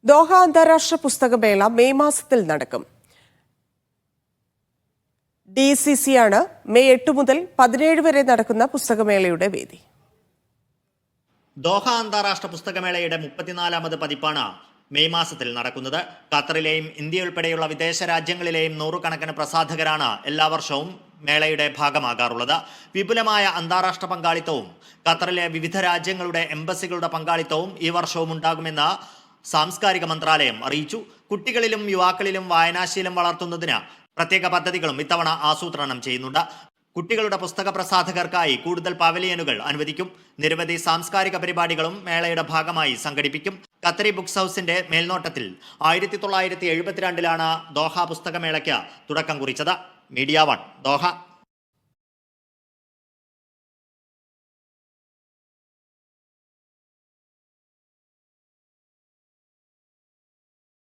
Doha അന്താരാഷ്ട്ര പുസ്തകമേള May മാസത്തിൽ നടക്കും. DCC ആണ് മെയ് 8 മുതൽ 17 വരെ നടക്കുന്ന പുസ്തകമേളയുടെ വേദി. ദോഹ അന്താരാഷ്ട്ര പുസ്തകമേളയുടെ 34ാമത് പതിപ്പാണ് മെയ് മാസത്തിൽ നടക്കുന്നത്. ഖത്തറിലെയും ഇന്ത്യ ഉൾപ്പെടെയുള്ള വിദേശ രാജ്യങ്ങളിലെയും നൂറുകണക്കിന് പ്രസാധകരാണ് എല്ലാ വർഷവും മേളയുടെ ഭാഗമാകാറുള്ളത്. വിപുലമായ അന്താരാഷ്ട്ര പങ്കാളിത്തവും ഖത്തറിലെ വിവിധ രാജ്യങ്ങളുടെ എംബസികളുടെ പങ്കാളിത്തവും ഈ വർഷവും ഉണ്ടാകുമെന്ന് സാംസ്കാരിക മന്ത്രാലയം അറിയിച്ചു. കുട്ടികളിലും യുവാക്കളിലും വായനാശീലം വളർത്തുന്നതിന് പ്രത്യേക പദ്ധതികളും ഇത്തവണ ആസൂത്രണം ചെയ്യുന്നുണ്ട്. കുട്ടികളുടെ പുസ്തക പ്രസാധകർക്കായി കൂടുതൽ പവലിയനുകൾ അനുവദിക്കും. നിരവധി സാംസ്കാരിക പരിപാടികളും മേളയുടെ ഭാഗമായി സംഘടിപ്പിക്കും. ഖത്തറി ബുക്സ് ഹൗസിന്റെ മേൽനോട്ടത്തിൽ 1972 ദോഹ പുസ്തകമേളയ്ക്ക് തുടക്കം കുറിച്ചത്. Media 1 Doha.